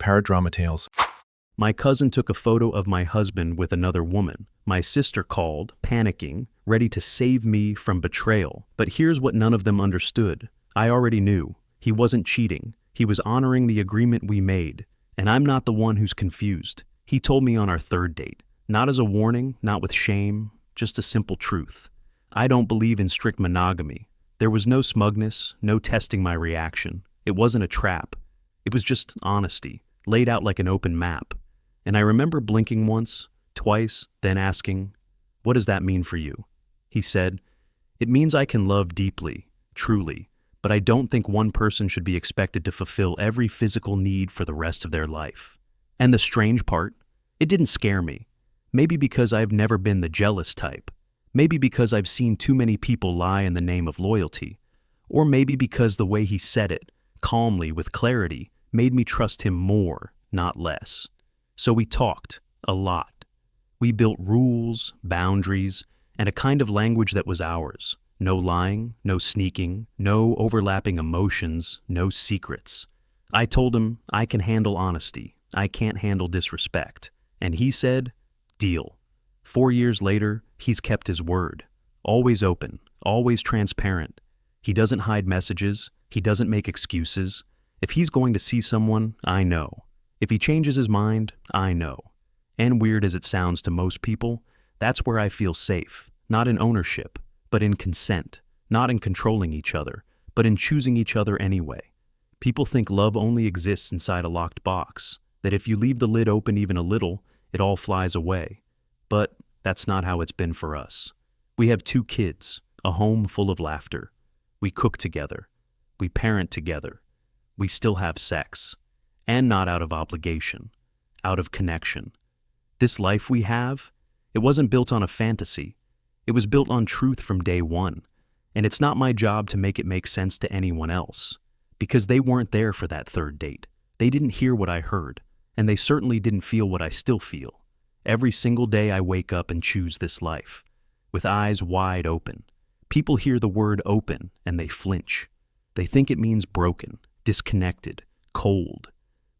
paradrama tales. My cousin took a photo of my husband with another woman. My sister called, panicking, ready to save me from betrayal. But here's what none of them understood. I already knew. He wasn't cheating. He was honoring the agreement we made. And I'm not the one who's confused. He told me on our third date. Not as a warning, not with shame, just a simple truth. I don't believe in strict monogamy. There was no smugness, no testing my reaction. It wasn't a trap. It was just honesty, laid out like an open map. And I remember blinking once, twice, then asking, "What does that mean for you?" He said, "It means I can love deeply, truly, but I don't think one person should be expected to fulfill every physical need for the rest of their life." And the strange part, it didn't scare me. Maybe because I've never been the jealous type. Maybe because I've seen too many people lie in the name of loyalty. Or maybe because the way he said it, calmly, with clarity, made me trust him more, not less. So we talked, a lot. We built rules, boundaries, and a kind of language that was ours. No lying, no sneaking, no overlapping emotions, no secrets. I told him, I can handle honesty. I can't handle disrespect. And he said, deal. 4 years later, he's kept his word. Always open, always transparent. He doesn't hide messages. He doesn't make excuses. If he's going to see someone, I know. If he changes his mind, I know. And weird as it sounds to most people, that's where I feel safe. Not in ownership, but in consent. Not in controlling each other, but in choosing each other anyway. People think love only exists inside a locked box, that if you leave the lid open even a little, it all flies away. But that's not how it's been for us. We have 2 kids, a home full of laughter. We cook together. We parent together. We still have sex. And not out of obligation, out of connection. This life we have, it wasn't built on a fantasy. It was built on truth from day one. And it's not my job to make it make sense to anyone else. Because they weren't there for that third date. They didn't hear what I heard. And they certainly didn't feel what I still feel. Every single day I wake up and choose this life, with eyes wide open. People hear the word open and they flinch. They think it means broken, disconnected, cold.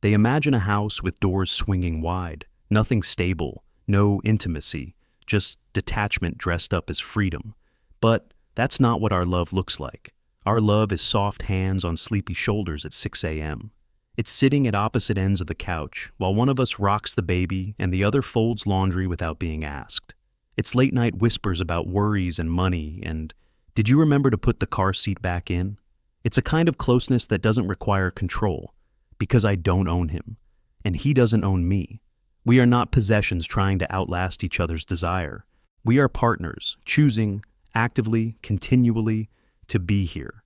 They imagine a house with doors swinging wide, nothing stable, no intimacy, just detachment dressed up as freedom. But that's not what our love looks like. Our love is soft hands on sleepy shoulders at 6 a.m. It's sitting at opposite ends of the couch while one of us rocks the baby and the other folds laundry without being asked. It's late-night whispers about worries and money and, "Did you remember to put the car seat back in?" It's a kind of closeness that doesn't require control, because I don't own him, and he doesn't own me. We are not possessions trying to outlast each other's desire. We are partners, choosing, actively, continually, to be here.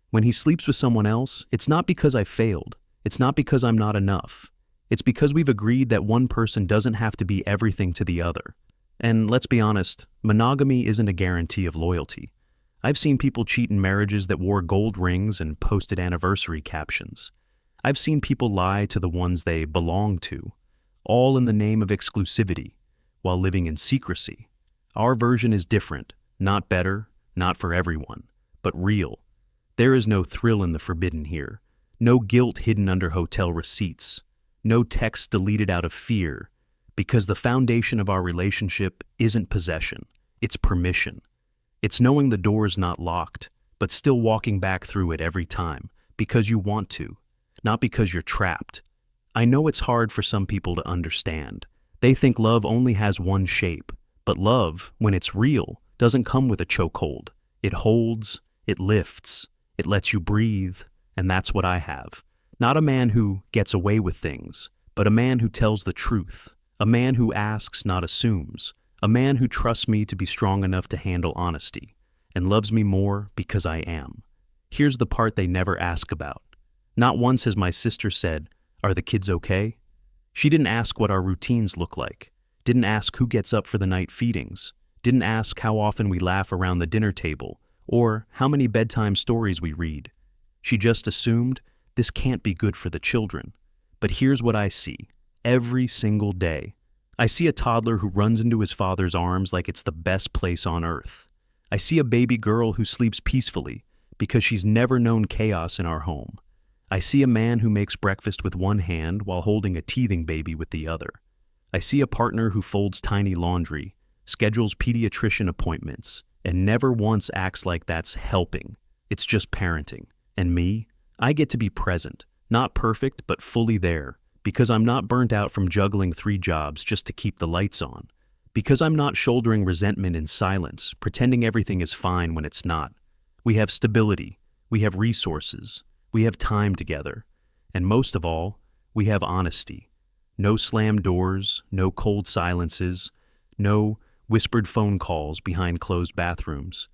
When he sleeps with someone else, it's not because I failed. It's not because I'm not enough. It's because we've agreed that one person doesn't have to be everything to the other. And let's be honest, monogamy isn't a guarantee of loyalty. I've seen people cheat in marriages that wore gold rings and posted anniversary captions. I've seen people lie to the ones they belong to, all in the name of exclusivity, while living in secrecy. Our version is different, not better, not for everyone, but real. There is no thrill in the forbidden here. No guilt hidden under hotel receipts. No text deleted out of fear. Because the foundation of our relationship isn't possession. It's permission. It's knowing the door's not locked, but still walking back through it every time, because you want to, not because you're trapped. I know it's hard for some people to understand. They think love only has one shape. But love, when it's real, doesn't come with a chokehold. It holds, it lifts, it lets you breathe. And that's what I have. Not a man who gets away with things, but a man who tells the truth. A man who asks, not assumes. A man who trusts me to be strong enough to handle honesty, and loves me more because I am. Here's the part they never ask about. Not once has my sister said, "Are the kids okay?" She didn't ask what our routines look like. Didn't ask who gets up for the night feedings. Didn't ask how often we laugh around the dinner table, or how many bedtime stories we read. She just assumed this can't be good for the children. But here's what I see. Every single day. I see a toddler who runs into his father's arms like it's the best place on earth. I see a baby girl who sleeps peacefully because she's never known chaos in our home. I see a man who makes breakfast with one hand while holding a teething baby with the other. I see a partner who folds tiny laundry, schedules pediatrician appointments, and never once acts like that's helping. It's just parenting. And me? I get to be present, not perfect, but fully there, because I'm not burnt out from juggling 3 jobs just to keep the lights on, because I'm not shouldering resentment in silence, pretending everything is fine when it's not. We have stability, we have resources, we have time together, and most of all, we have honesty. No slammed doors, no cold silences, no whispered phone calls behind closed bathrooms.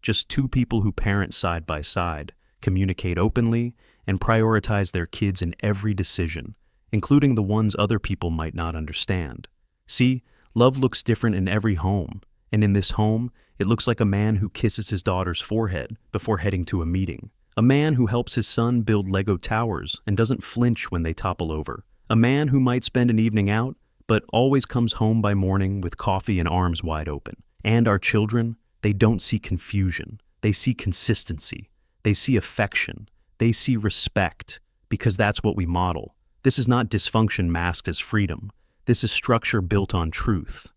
Just 2 people who parent side by side, communicate openly, and prioritize their kids in every decision, including the ones other people might not understand. See, love looks different in every home, and in this home, it looks like a man who kisses his daughter's forehead before heading to a meeting. A man who helps his son build Lego towers and doesn't flinch when they topple over. A man who might spend an evening out, but always comes home by morning with coffee and arms wide open. And our children, they don't see confusion. They see consistency. They see affection. They see respect, because that's what we model. This is not dysfunction masked as freedom. This is structure built on truth.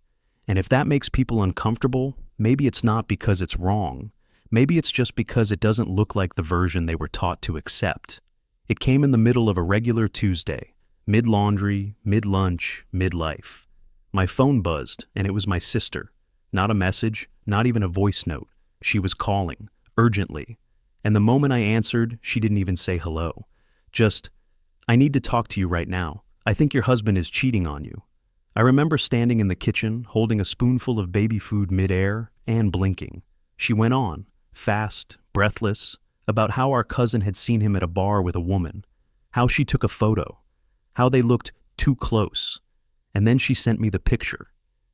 And if that makes people uncomfortable, maybe it's not because it's wrong. Maybe it's just because it doesn't look like the version they were taught to accept. It came in the middle of a regular Tuesday, mid-laundry, mid-lunch, mid-life. My phone buzzed, and it was my sister. Not a message, not even a voice note. She was calling, urgently. And the moment I answered, she didn't even say hello. Just, "I need to talk to you right now. I think your husband is cheating on you." I remember standing in the kitchen, holding a spoonful of baby food midair and blinking. She went on, fast, breathless, about how our cousin had seen him at a bar with a woman, how she took a photo, how they looked too close. And then she sent me the picture.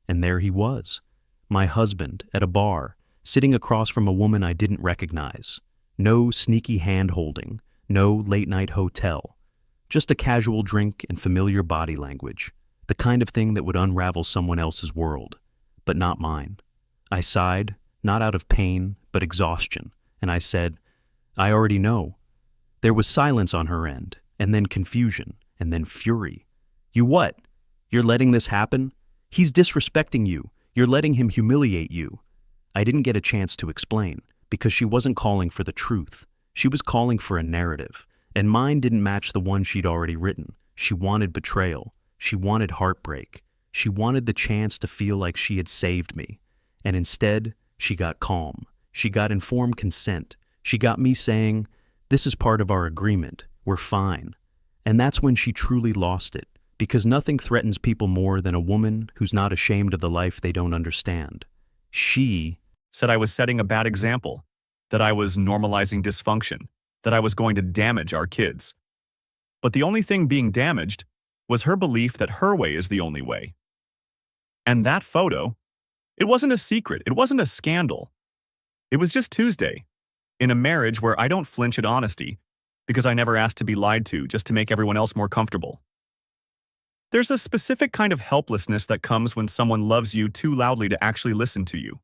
And there he was, my husband, at a bar, sitting across from a woman I didn't recognize. No sneaky hand-holding, no late-night hotel. Just a casual drink and familiar body language, the kind of thing that would unravel someone else's world, but not mine. I sighed, not out of pain, but exhaustion, and I said, "I already know." There was silence on her end, and then confusion, and then fury. "You what? You're letting this happen? He's disrespecting you. You're letting him humiliate you." I didn't get a chance to explain, because she wasn't calling for the truth. She was calling for a narrative, and mine didn't match the one she'd already written. She wanted betrayal. She wanted heartbreak. She wanted the chance to feel like she had saved me. And instead, she got calm. She got informed consent. She got me saying, "This is part of our agreement. We're fine." And that's when she truly lost it, because nothing threatens people more than a woman who's not ashamed of the life they don't understand. She said I was setting a bad example, that I was normalizing dysfunction, that I was going to damage our kids. But the only thing being damaged was her belief that her way is the only way. And that photo, it wasn't a secret, it wasn't a scandal. It was just Tuesday, in a marriage where I don't flinch at honesty, because I never asked to be lied to just to make everyone else more comfortable. There's a specific kind of helplessness that comes when someone loves you too loudly to actually listen to you.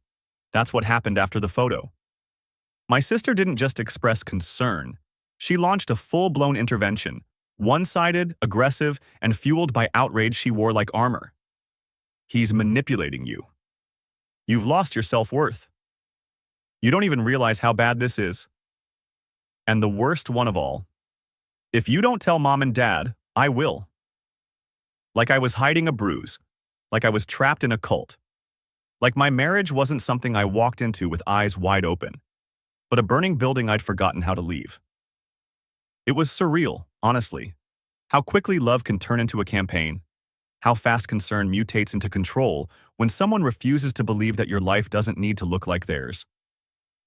That's what happened after the photo. My sister didn't just express concern. She launched a full-blown intervention, one-sided, aggressive, and fueled by outrage she wore like armor. "He's manipulating you. You've lost your self-worth. You don't even realize how bad this is. And the worst one of all, if you don't tell mom and dad, I will." Like I was hiding a bruise, like I was trapped in a cult. Like my marriage wasn't something I walked into with eyes wide open, but a burning building I'd forgotten how to leave. It was surreal, honestly. How quickly love can turn into a campaign. How fast concern mutates into control when someone refuses to believe that your life doesn't need to look like theirs.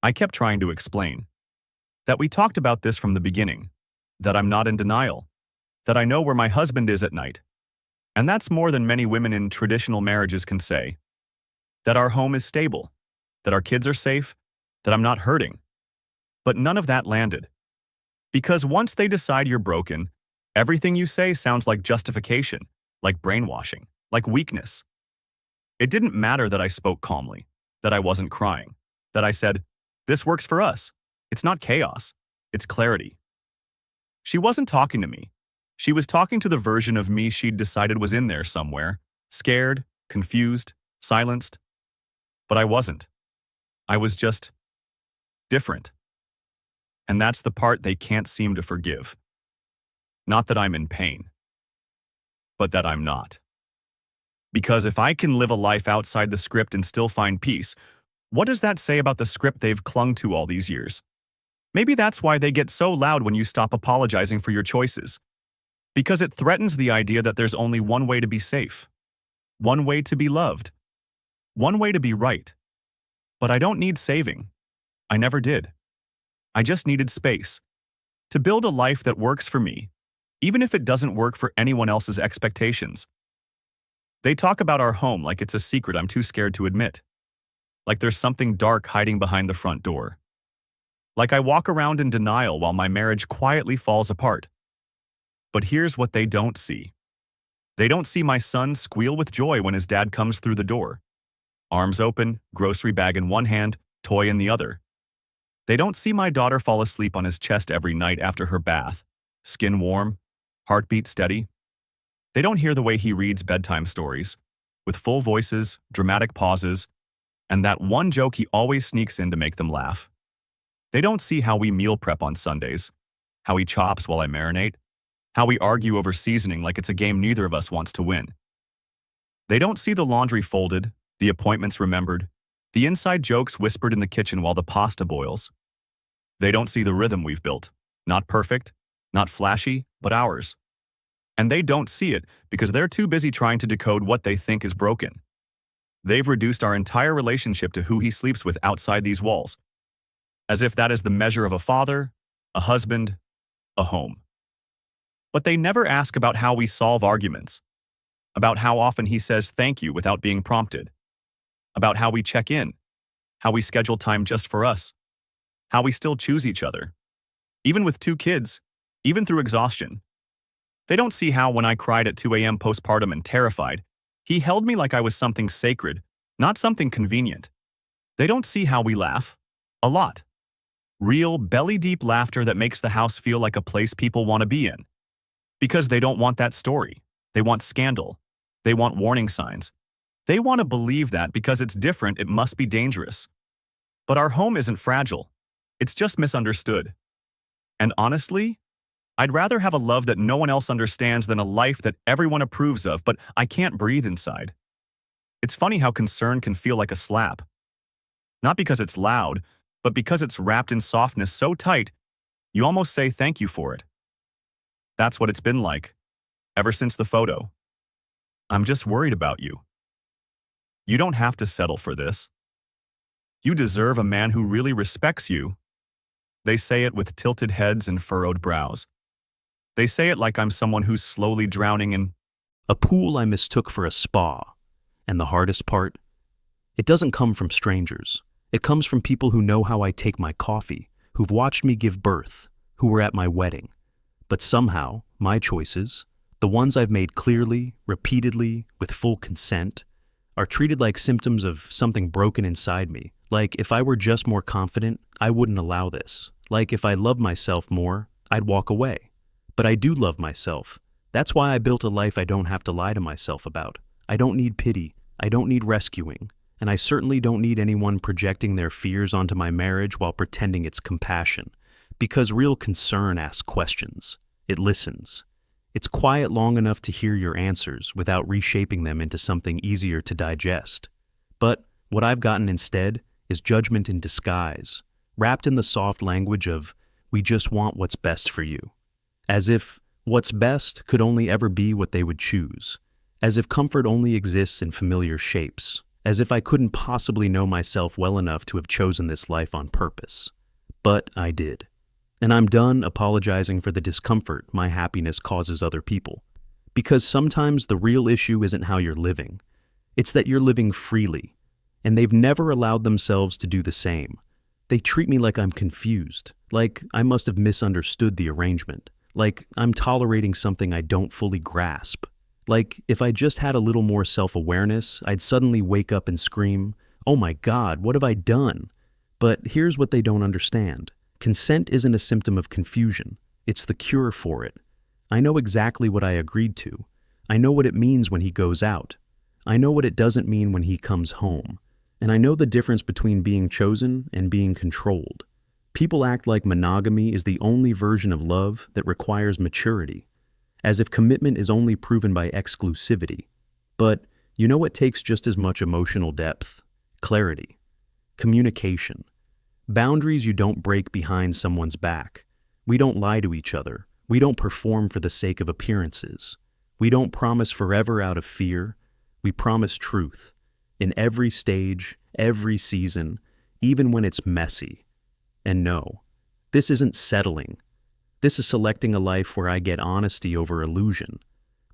I kept trying to explain that we talked about this from the beginning, that I'm not in denial, that I know where my husband is at night. And that's more than many women in traditional marriages can say. That our home is stable, that our kids are safe, that I'm not hurting. But none of that landed. Because once they decide you're broken, everything you say sounds like justification, like brainwashing, like weakness. It didn't matter that I spoke calmly, that I wasn't crying, that I said, "This works for us. It's not chaos, it's clarity." She wasn't talking to me. She was talking to the version of me she'd decided was in there somewhere, scared, confused, silenced. But I wasn't. I was just different. And that's the part they can't seem to forgive. Not that I'm in pain, but that I'm not. Because if I can live a life outside the script and still find peace, what does that say about the script they've clung to all these years? Maybe that's why they get so loud when you stop apologizing for your choices. Because it threatens the idea that there's only one way to be safe, one way to be loved, one way to be right. But I don't need saving. I never did. I just needed space to build a life that works for me, even if it doesn't work for anyone else's expectations. They talk about our home like it's a secret I'm too scared to admit. Like there's something dark hiding behind the front door. Like I walk around in denial while my marriage quietly falls apart. But here's what they don't see. They don't see my son squeal with joy when his dad comes through the door. Arms open, grocery bag in one hand, toy in the other. They don't see my daughter fall asleep on his chest every night after her bath, skin warm, heartbeat steady. They don't hear the way he reads bedtime stories, with full voices, dramatic pauses, and that one joke he always sneaks in to make them laugh. They don't see how we meal prep on Sundays, how he chops while I marinate, how we argue over seasoning like it's a game neither of us wants to win. They don't see the laundry folded, the appointments remembered, the inside jokes whispered in the kitchen while the pasta boils. They don't see the rhythm we've built. Not perfect, not flashy, but ours. And they don't see it because they're too busy trying to decode what they think is broken. They've reduced our entire relationship to who he sleeps with outside these walls, as if that is the measure of a father, a husband, a home. But they never ask about how we solve arguments, about how often he says thank you without being prompted, about how we check in, how we schedule time just for us, how we still choose each other, even with 2 kids, even through exhaustion. They don't see how when I cried at 2 a.m. postpartum and terrified, he held me like I was something sacred, not something convenient. They don't see how we laugh. A lot. Real, belly-deep laughter that makes the house feel like a place people want to be in. Because they don't want that story. They want scandal. They want warning signs. They want to believe that because it's different, it must be dangerous. But our home isn't fragile. It's just misunderstood. And honestly, I'd rather have a love that no one else understands than a life that everyone approves of, but I can't breathe inside. It's funny how concern can feel like a slap. Not because it's loud, but because it's wrapped in softness so tight, you almost say thank you for it. That's what it's been like, ever since the photo. I'm just worried about you. You don't have to settle for this. You deserve a man who really respects you. They say it with tilted heads and furrowed brows. They say it like I'm someone who's slowly drowning in A pool I mistook for a spa. And the hardest part? It doesn't come from strangers. It comes from people who know how I take my coffee, who've watched me give birth, who were at my wedding. But somehow, my choices, the ones I've made clearly, repeatedly, with full consent, are treated like symptoms of something broken inside me. Like if I were just more confident, I wouldn't allow this. Like if I loved myself more, I'd walk away. But I do love myself. That's why I built a life I don't have to lie to myself about. I don't need pity. I don't need rescuing. And I certainly don't need anyone projecting their fears onto my marriage while pretending it's compassion. Because real concern asks questions. It listens. It's quiet long enough to hear your answers without reshaping them into something easier to digest. But what I've gotten instead is judgment in disguise, wrapped in the soft language of, we just want what's best for you. As if what's best could only ever be what they would choose. As if comfort only exists in familiar shapes. As if I couldn't possibly know myself well enough to have chosen this life on purpose. But I did. And I'm done apologizing for the discomfort my happiness causes other people. Because sometimes the real issue isn't how you're living. It's that you're living freely. And they've never allowed themselves to do the same. They treat me like I'm confused. Like I must have misunderstood the arrangement. Like I'm tolerating something I don't fully grasp. Like if I just had a little more self-awareness, I'd suddenly wake up and scream, "Oh my God, what have I done?" But here's what they don't understand. Consent isn't a symptom of confusion. It's the cure for it. I know exactly what I agreed to. I know what it means when he goes out. I know what it doesn't mean when he comes home. And I know the difference between being chosen and being controlled. People act like monogamy is the only version of love that requires maturity, as if commitment is only proven by exclusivity. But you know what takes just as much emotional depth? Clarity. Communication. Boundaries you don't break behind someone's back. We don't lie to each other. We don't perform for the sake of appearances. We don't promise forever out of fear. We promise truth. In every stage, every season, even when it's messy. And no, this isn't settling. This is selecting a life where I get honesty over illusion,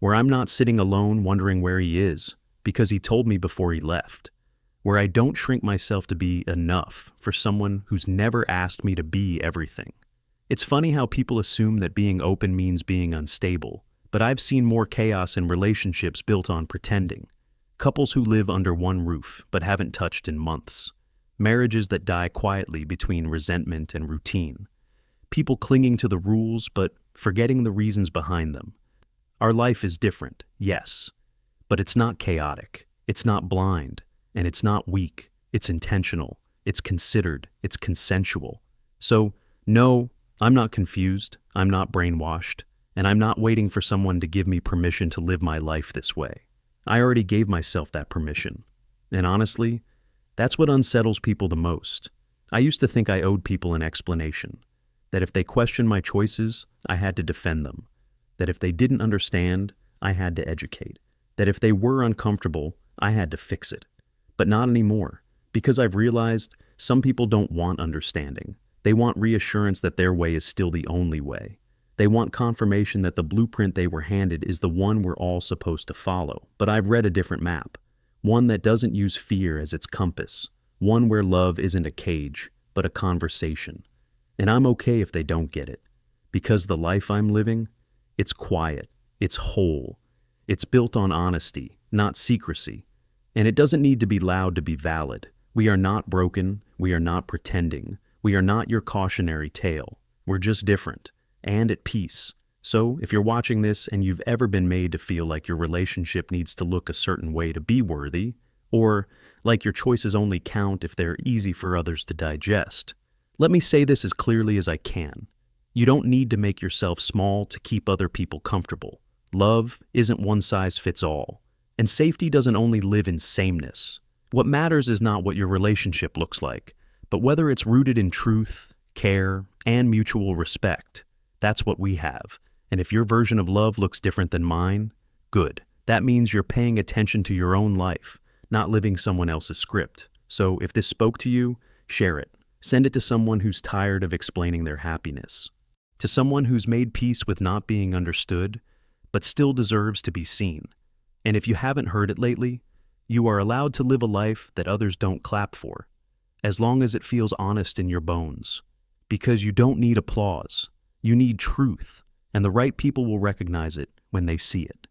where I'm not sitting alone wondering where he is because he told me before he left, where I don't shrink myself to be enough for someone who's never asked me to be everything. It's funny how people assume that being open means being unstable, but I've seen more chaos in relationships built on pretending. Couples who live under one roof but haven't touched in months. Marriages that die quietly between resentment and routine. People clinging to the rules but forgetting the reasons behind them. Our life is different, yes, but it's not chaotic, it's not blind, and it's not weak. It's intentional, it's considered, it's consensual. So, no, I'm not confused, I'm not brainwashed, and I'm not waiting for someone to give me permission to live my life this way. I already gave myself that permission. And honestly, that's what unsettles people the most. I used to think I owed people an explanation. That if they questioned my choices, I had to defend them. That if they didn't understand, I had to educate. That if they were uncomfortable, I had to fix it. But not anymore, because I've realized some people don't want understanding. They want reassurance that their way is still the only way. They want confirmation that the blueprint they were handed is the one we're all supposed to follow. But I've read a different map. One that doesn't use fear as its compass. One where love isn't a cage, but a conversation. And I'm okay if they don't get it. Because the life I'm living, it's quiet, it's whole. It's built on honesty, not secrecy. And it doesn't need to be loud to be valid. We are not broken, we are not pretending. We are not your cautionary tale. We're just different, and at peace. So, if you're watching this and you've ever been made to feel like your relationship needs to look a certain way to be worthy, or like your choices only count if they're easy for others to digest, let me say this as clearly as I can. You don't need to make yourself small to keep other people comfortable. Love isn't one size fits all, and safety doesn't only live in sameness. What matters is not what your relationship looks like, but whether it's rooted in truth, care, and mutual respect. That's what we have. And if your version of love looks different than mine, good. That means you're paying attention to your own life, not living someone else's script. So if this spoke to you, share it. Send it to someone who's tired of explaining their happiness. To someone who's made peace with not being understood, but still deserves to be seen. And if you haven't heard it lately, you are allowed to live a life that others don't clap for, as long as it feels honest in your bones. Because you don't need applause. You need truth. And the right people will recognize it when they see it.